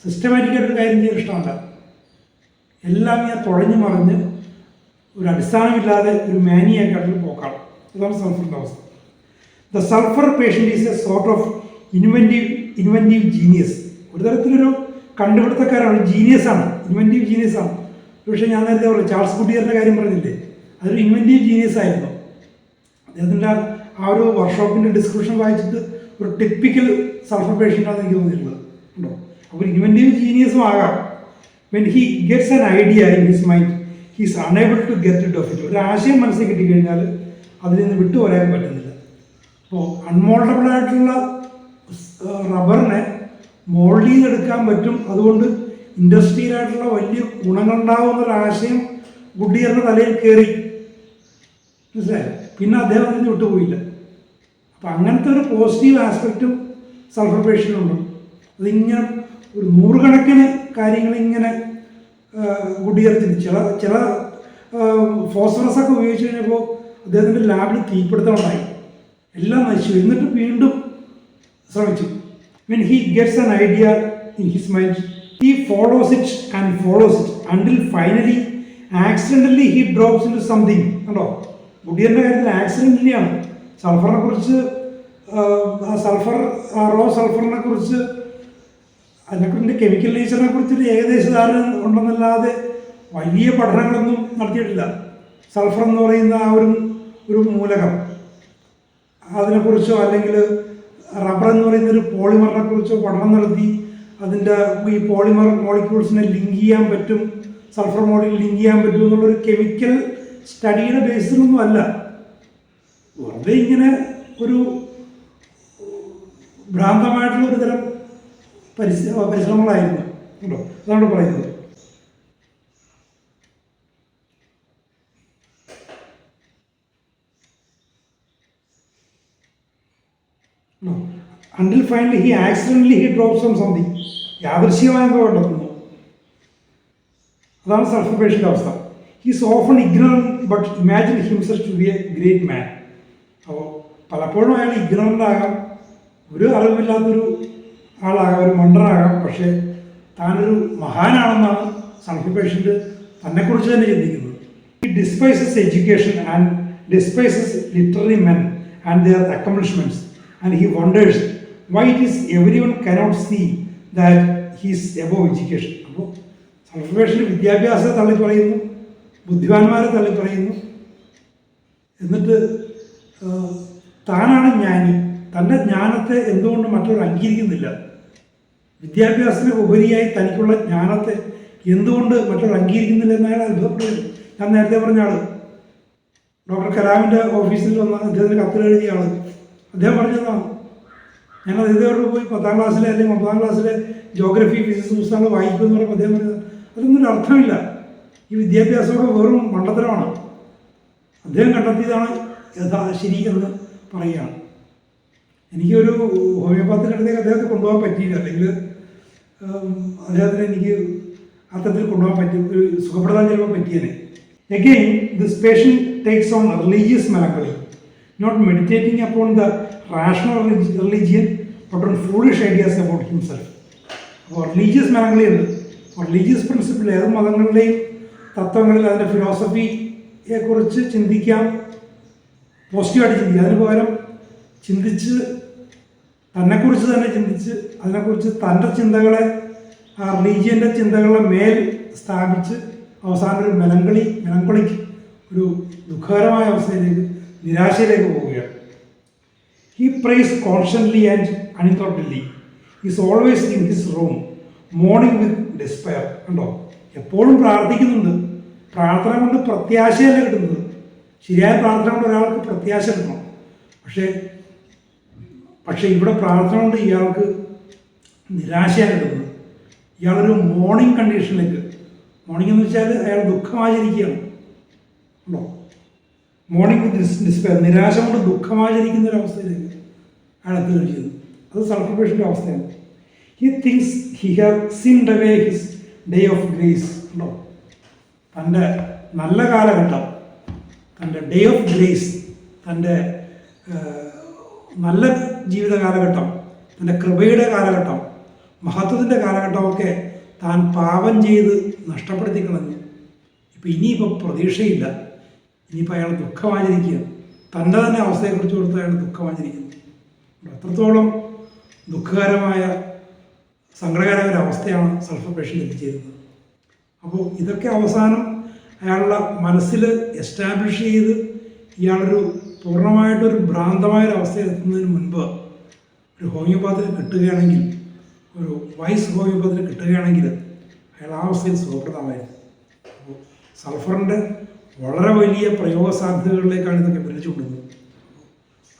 Speaker 1: സിസ്റ്റമാറ്റിക്കായിട്ടൊരു കാര്യം ചെയ്യാൻ ഇഷ്ടമല്ല. എല്ലാം ഇങ്ങനെ തുഴഞ്ഞു മറിഞ്ഞ് ഒരു അടിസ്ഥാനമില്ലാതെ ഒരു മാനിയാക്കായിട്ടുള്ള പോക്കാണ്. അതാണ് സൾഫറിൻ്റെ അവസ്ഥ. The sulphur patient is A sort of inventive genius. ഒരു തരത്തിലൊരു കണ്ടുപിടുത്തക്കാരാണ്, ജീനിയസാണ്, ഇൻവെൻറ്റീവ് ജീനിയസാണ്. പക്ഷേ ഞാൻ നേരത്തെ പറഞ്ഞു ചാൾസ് ഗുഡിയറിൻ്റെ കാര്യം പറഞ്ഞില്ലേ, അതൊരു ഇൻവെൻറ്റീവ് ജീനിയസ് ആയിരുന്നു. അദ്ദേഹത്തിൻ്റെ ആ ഒരു വർക്ക്ഷോപ്പിൻ്റെ ഡിസ്ക്രിപ്ഷൻ വായിച്ചിട്ട് ഒരു ടിപ്പിക്കൽ സൾഫർ പേഷ്യൻ്റാണെന്ന് എനിക്ക് തോന്നിയിട്ടുള്ളത്. ഉണ്ടോ? അപ്പോൾ ഇൻവെൻറ്റീവ് ജീനിയസും ആകാം. When he gets an idea in his mind, he's unable to get it off it. ഒരു ആശയം മനസ്സിൽ കിട്ടിക്കഴിഞ്ഞാൽ അതിൽ നിന്ന് വിട്ടു പറയാൻ പറ്റുന്നില്ല. അപ്പോൾ അൺമോൾഡബിൾ ആയിട്ടുള്ള റബ്ബറിനെ മോൾഡ് ചെയ്തെടുക്കാൻ പറ്റും, അതുകൊണ്ട് ഇൻഡസ്ട്രിയിലായിട്ടുള്ള വലിയ ഗുണങ്ങളുണ്ടാകുന്നൊരാശയം ഗുഡിയറിൻ്റെ തലയിൽ കയറി, മനസ്സിലായോ? പിന്നെ അദ്ദേഹം അതിന് വിട്ടുപോയില്ല. അപ്പം അങ്ങനത്തെ ഒരു പോസിറ്റീവ് ആസ്പെക്റ്റും സൾഫർ പേഷ്യൻ്റിനുണ്ട്. അതിങ്ങനെ ഒരു നൂറുകണക്കിന് കാര്യങ്ങളിങ്ങനെ ഗുഡീകരിച്ചിട്ട് ചില ഫോസ്ഫറസ് ഒക്കെ ഉപയോഗിച്ച് കഴിഞ്ഞപ്പോൾ അദ്ദേഹത്തിൻ്റെ ലാബിൽ തീപിടുത്തമുണ്ടായി, എല്ലാം നശിച്ചു. എന്നിട്ട് വീണ്ടും ശ്രമിച്ചു. When he gets an idea in his mind, he follows it and follows it until finally accidentally he drops into something. കണ്ടോ, ഗുഡിയറിൻ്റെ കാര്യത്തിൽ ആക്സിഡൻ്റലിയാണ്. സൾഫറിനെ കുറിച്ച് സൾഫർ റോ സൾഫറിനെ കുറിച്ച് അതിനെക്കുറിച്ച് കെമിക്കൽ നേച്ചറിനെ കുറിച്ചൊരു ഏകദേശ ധാരണ ഉണ്ടെന്നല്ലാതെ വലിയ പഠനങ്ങളൊന്നും നടത്തിയിട്ടില്ല. സൾഫർ എന്ന് പറയുന്ന ആ ഒരു മൂലകം അതിനെക്കുറിച്ചോ അല്ലെങ്കിൽ റബ്ബർ എന്ന് പറയുന്നൊരു പോളിമറിനെ കുറിച്ചോ പഠനം നടത്തി അതിൻ്റെ ഈ പോളിമർ മോളിക്യൂൾസിനെ ലിങ്ക് ചെയ്യാൻ പറ്റും, സൾഫർ മോളിക്യൂൾ ലിങ്ക് ചെയ്യാൻ പറ്റും എന്നുള്ളൊരു കെമിക്കൽ സ്റ്റഡിയുടെ ബേസിലൊന്നും അല്ല. വെറുതെ ഇങ്ങനെ ഒരു ഭ്രാന്തമായിട്ടുള്ള ഒരു തരം പരിശ്രമങ്ങളായിരുന്നു കേട്ടോ. അതാണ് പറയുന്നത്. Until finally he accidentally drops on something. യാദൃശ്യമായ എന്തോ കണ്ടെത്തുന്നു. അതാണ് സൾഫർ പേഷ്യൻ്റെ അവസ്ഥ. He's often ignorant but imagine himself to be a great man. അപ്പോൾ പലപ്പോഴും അയാൾ ഇഗ്നറൻ്റ് ആകാം, ഒരു അറിവില്ലാത്തൊരു ആളാകാം, ഒരു മണ്ടനാകാം, പക്ഷേ താനൊരു മഹാനാണെന്നാണ് സൾഫർ പേഷ്യൻ്റ് തന്നെക്കുറിച്ച് തന്നെ ചിന്തിക്കുന്നത്. He despises education and despises literary men and their accomplishments and he wonders why it is everyone cannot see that he is above education. അപ്പോൾ സൾഫർ പേഷ്യൻ്റ് വിദ്യാഭ്യാസത്തെ തള്ളിപ്പറയുന്നു, ബുദ്ധിമാന്മാരെ തള്ളിപ്പറയുന്നു, എന്നിട്ട് താനാണ് ജ്ഞാനി. തൻ്റെ ജ്ഞാനത്തെ എന്തുകൊണ്ട് മറ്റൊരു അംഗീകരിക്കുന്നില്ല? വിദ്യാഭ്യാസത്തിന് ഉപരിയായി തനിക്കുള്ള ജ്ഞാനത്തെ എന്തുകൊണ്ട് മറ്റൊരു അംഗീകരിക്കുന്നില്ല എന്ന് അയാൾ അത്ഭുതപ്പെടുന്നു. ഞാൻ നേരത്തെ പറഞ്ഞ ആൾ, ഡോക്ടർ കലാമിൻ്റെ ഓഫീസിൽ വന്ന അദ്ദേഹത്തിന് കത്തിലെഴുതിയ ആൾ, അദ്ദേഹം പറഞ്ഞതാണ്, ഞാൻ അദ്ദേഹത്തോട് പോയി 10ാം ക്ലാസ്സിലെ അല്ലെങ്കിൽ 9ാം ക്ലാസ്സിലെ ജോഗ്രഫി ഫിസിക്സ് പുസ്തകങ്ങൾ വായിക്കുമെന്ന് പറയുമ്പോൾ അദ്ദേഹം പറഞ്ഞത് അതൊന്നും ഒരു അർത്ഥമില്ല, ഈ വിദ്യാഭ്യാസമൊക്കെ വെറും മണ്ടത്തരമാണ്. അദ്ദേഹം കണ്ടെത്തിയതാണ് ശരി എന്ന് പറയുകയാണ്. എനിക്കൊരു ഹോമിയോപ്പത്തിൻ്റെ അടുത്തേക്ക് അദ്ദേഹത്തെ കൊണ്ടുപോകാൻ പറ്റിയില്ല, അല്ലെങ്കിൽ അദ്ദേഹത്തിന് എനിക്ക് അത്തരത്തിൽ കൊണ്ടുപോകാൻ പറ്റി ഒരു സുഖപ്പെടുത്താൻ ചിലപ്പോൾ പറ്റിയേനെ. Again, this patient takes on religious melancholy, not meditating upon the rational religion, but on foolish ideas about himself. അപ്പോൾ റിലീജിയസ് മെലങ്കളി ഉണ്ട്. റിലീജിയസ് പ്രിൻസിപ്പിൾ ഏത് മതങ്ങളുടെയും തത്വങ്ങളിൽ അതിൻ്റെ ഫിലോസഫിയെക്കുറിച്ച് ചിന്തിക്കാം, പോസിറ്റീവായിട്ട് ചിന്തിക്കാം. അതിന് പകരം ചിന്തിച്ച് തന്നെക്കുറിച്ച് തന്നെ ചിന്തിച്ച് അതിനെക്കുറിച്ച് തൻ്റെ ചിന്തകളെ ആ റിലീജിയൻ്റെ ചിന്തകളുടെ മേൽ സ്ഥാപിച്ച് അവസാനം ഒരു മെലങ്കൊളിക്ക് ഒരു ദുഃഖകരമായ അവസ്ഥയിലേക്ക്, നിരാശയിലേക്ക് പോവുകയാണ്. He prays constantly and uninterruptedly. He is always in his room, mourning with despair. കണ്ടോ, എപ്പോഴും പ്രാർത്ഥിക്കുന്നുണ്ട്. പ്രാർത്ഥന കൊണ്ട് പ്രത്യാശയല്ല കിട്ടുന്നത്. ശരിയായ പ്രാർത്ഥന കൊണ്ട് ഒരാൾക്ക് പ്രത്യാശ കിട്ടണം. പക്ഷേ ഇവിടെ പ്രാർത്ഥന കൊണ്ട് ഇയാൾക്ക് നിരാശയാണ് കിട്ടുന്നത്. ഇയാളൊരു മോർണിംഗ് കണ്ടീഷനിലേക്ക്, മോർണിംഗ് എന്ന് വെച്ചാൽ അയാൾ ദുഃഖമാചരിക്കുകയാണ്. ഉണ്ടോ, മോർണിംഗ് വിത്ത് ഡിസ്പെയർ, നിരാശ കൊണ്ട് ദുഃഖമാചരിക്കുന്ന ഒരു അവസ്ഥയിലേക്ക് അയാൾ എത്തുകയാണ് ചെയ്യുന്നത്. അത് സൾഫർ പേഷ്യൻ്റെ അവസ്ഥയാണ്. He things he have sinned away his day of grace. ഉണ്ടോ, തൻ്റെ നല്ല കാലഘട്ടം, തൻ്റെ ഡേ ഓഫ് ഗ്രേസ്, തൻ്റെ നല്ല ജീവിത കാലഘട്ടം, തൻ്റെ കൃപയുടെ കാലഘട്ടം, മഹത്വത്തിൻ്റെ കാലഘട്ടമൊക്കെ താൻ പാപം ചെയ്ത് നഷ്ടപ്പെടുത്തി കളഞ്ഞു. ഇനിയിപ്പോൾ പ്രതീക്ഷയില്ല, ഇനിയിപ്പോൾ അയാൾ ദുഃഖമാചരിക്കുകയാണ്. തൻ്റെ തന്നെ അവസ്ഥയെക്കുറിച്ച് കൊടുത്ത് അയാൾ ദുഃഖമാചരിക്കുന്നു. അത്രത്തോളം ദുഃഖകരമായ സങ്കടകരമായ ഒരു അവസ്ഥയാണ് സൾഫർ പേഷ്യൻ്റ് എത്തിച്ചേരുന്നത്. അപ്പോൾ ഇതൊക്കെ അവസാനം അയാളുടെ മനസ്സിൽ എസ്റ്റാബ്ലിഷ് ചെയ്ത് ഇയാളൊരു പൂർണ്ണമായിട്ടൊരു ഭ്രാന്തമായൊരവസ്ഥയിൽ എത്തുന്നതിന് മുൻപ് ഒരു ഹോമിയോപ്പത്തിന് കിട്ടുകയാണെങ്കിൽ, ഒരു വൈസ് ഹോമിയോപ്പത്തിന് കിട്ടുകയാണെങ്കിൽ അയാൾ ആ അവസ്ഥയിൽ സുഖപ്രദമായിരുന്നു. അപ്പോൾ സൾഫറിൻ്റെ വളരെ വലിയ പ്രയോഗ സാധ്യതകളിലേക്കാണ് ഇതൊക്കെ വിരച്ചുകൊണ്ടുന്നത്.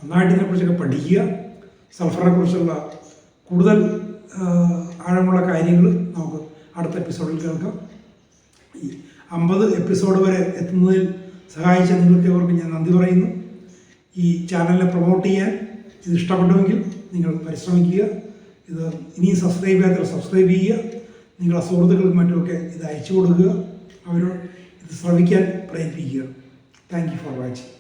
Speaker 1: നന്നായിട്ട് ഇതിനെക്കുറിച്ചൊക്കെ പഠിക്കുക. സൾഫറിനെ കുറിച്ചുള്ള കൂടുതൽ ആഴമുള്ള കാര്യങ്ങൾ നമുക്ക് അടുത്ത എപ്പിസോഡിൽ കേൾക്കാം. ഈ 50 എപ്പിസോഡ് വരെ എത്തുന്നതിൽ സഹായിച്ച നിങ്ങൾക്ക് ഏവർക്കും ഞാൻ നന്ദി പറയുന്നു. ഈ ചാനലിനെ പ്രൊമോട്ട് ചെയ്യാൻ ഇത് ഇഷ്ടപ്പെട്ടുവെങ്കിൽ നിങ്ങൾ പരിശ്രമിക്കുക. ഇത് ഇനിയും സബ്സ്ക്രൈബ് ചെയ്യാത്തവർ സബ്സ്ക്രൈബ് ചെയ്യുക. നിങ്ങളുടെ സുഹൃത്തുക്കൾക്കും മറ്റുമൊക്കെ ഇത് അയച്ചു കൊടുക്കുക. അവരോട് ഇത് ശ്രവിക്കാൻ പ്രേരിപ്പിക്കുക. Thank you for watching.